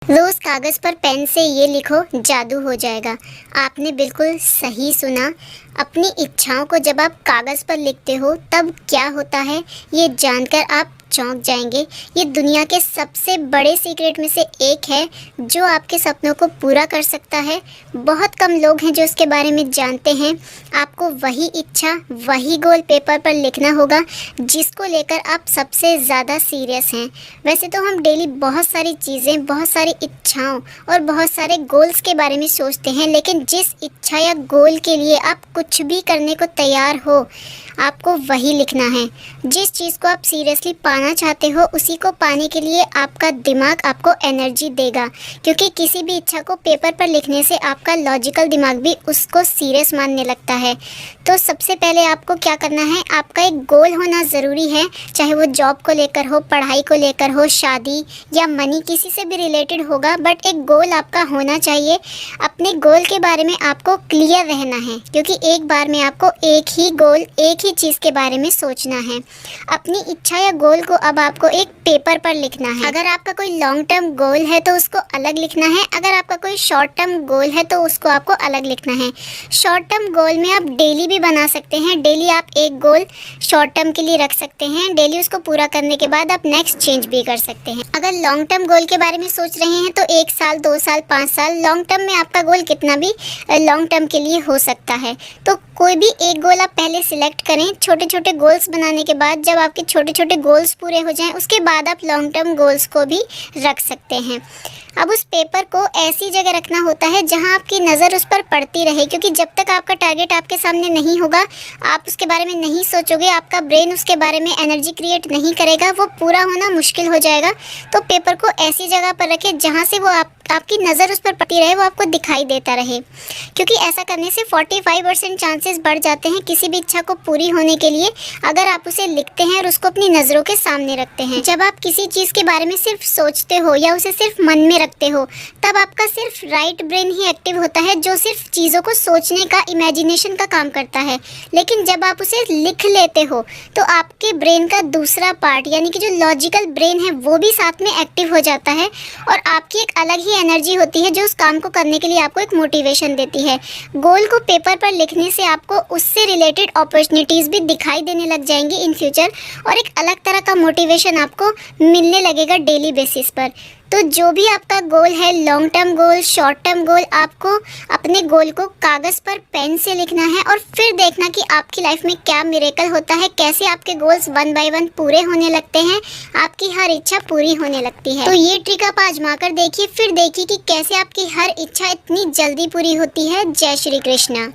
रोज़ कागज़ पर पेन से ये लिखो, जादू हो जाएगा। आपने बिल्कुल सही सुना। अपनी इच्छाओं को जब आप कागज़ पर लिखते हो तब क्या होता है, ये जानकर आप चौंक जाएंगे। ये दुनिया के सबसे बड़े सीक्रेट में से एक है जो आपके सपनों को पूरा कर सकता है। बहुत कम लोग हैं जो इसके बारे में जानते हैं। आपको वही इच्छा, वही गोल पेपर पर लिखना होगा जिसको लेकर आप सबसे ज़्यादा सीरियस हैं। वैसे तो हम डेली बहुत सारी चीज़ें, बहुत सारी इच्छाओं और बहुत सारे गोल्स के बारे में सोचते हैं, लेकिन जिस इच्छा या गोल के लिए आप कुछ भी करने को तैयार हो, आपको वही लिखना है। जिस चीज़ को आप सीरियसली पाना चाहते हो, उसी को पाने के लिए आपका दिमाग आपको एनर्जी देगा, क्योंकि किसी भी इच्छा को पेपर पर लिखने से आपका लॉजिकल दिमाग भी उसको सीरियस मानने लगता है। तो सबसे पहले आपको क्या करना है, आपका एक गोल होना ज़रूरी है, चाहे वो जॉब को लेकर हो, पढ़ाई को लेकर हो, शादी या मनी, किसी से भी रिलेटेड होगा, बट एक गोल आपका होना चाहिए। अपने गोल के बारे में आपको क्लियर रहना है, क्योंकि एक बार में आपको एक ही गोल, एक ही चीज़ के बारे में सोचना है। अपनी इच्छा या गोल को अब आपको एक पेपर पर लिखना है। अगर आपका कोई लॉन्ग टर्म गोल है तो उसको अलग लिखना है, अगर आपका कोई शॉर्ट टर्म गोल है तो उसको आपको अलग लिखना है। शॉर्ट टर्म गोल में आप डेली भी बना सकते हैं, डेली आप एक गोल शॉर्ट टर्म के लिए रख सकते हैं, डेली उसको पूरा करने के बाद आप नेक्स्ट चेंज भी कर सकते हैं। अगर लॉन्ग टर्म गोल के बारे में सोच रहे हैं तो 1 साल, 2 साल, 5 साल, लॉन्ग टर्म में आपका गोल कितना भी लॉन्ग टर्म के लिए हो सकता है। तो कोई भी एक गोल आप पहले सिलेक्ट करें। छोटे छोटे गोल्स बनाने के बाद जब आपके छोटे छोटे गोल्स पूरे हो जाएं, उसके बाद आप लॉन्ग टर्म गोल्स को भी रख सकते हैं। अब उस पेपर को ऐसी जगह रखना होता है जहां आपकी नज़र उस पर पड़ती रहे, क्योंकि जब तक आपका टारगेट आपके सामने नहीं होगा, आप उसके बारे में नहीं सोचोगे, आपका ब्रेन उसके बारे में एनर्जी क्रिएट नहीं करेगा, वो पूरा होना मुश्किल हो जाएगा। तो पेपर को ऐसी जगह पर रखें जहाँ से वो आपकी नज़र उस पर पड़ती रहे, वो आपको दिखाई देता रहे, क्योंकि ऐसा करने से 45% चांसेस बढ़ जाते हैं किसी भी इच्छा को पूरी होने के लिए, अगर आप उसे लिखते हैं और उसको अपनी नज़रों के सामने रखते हैं। जब आप किसी चीज़ के बारे में सिर्फ सोचते हो या उसे सिर्फ मन में रखते हो, तब आपका सिर्फ राइट ब्रेन ही एक्टिव होता है, जो सिर्फ चीज़ों को सोचने का, इमेजिनेशन का काम करता है। लेकिन जब आप उसे लिख लेते हो तो आपके ब्रेन का दूसरा पार्ट, यानी कि जो लॉजिकल ब्रेन है, वो भी साथ में एक्टिव हो जाता है और आपकी एक अलग ही एनर्जी होती है जो उस काम को करने के लिए आपको एक मोटिवेशन देती है। गोल को पेपर पर लिखने से आपको उससे रिलेटेड अपॉर्चुनिटीज़ भी दिखाई देने लग जाएंगी इन फ्यूचर, और एक अलग तरह का मोटिवेशन आपको मिलने लगेगा डेली बेसिस पर। तो जो भी आपका गोल है, long term goal, short term goal, आपको अपने गोल को कागज़ पर पेन से लिखना है और फिर देखना कि आपकी लाइफ में क्या मिरेकल होता है, कैसे आपके गोल्स 1 बाय 1 पूरे होने लगते हैं, आपकी हर इच्छा पूरी होने लगती है। तो ये ट्रिक आप आजमा कर देखिए, फिर देखिए कि कैसे आपकी हर इच्छा इतनी जल्दी पूरी होती है। जय श्री कृष्णा।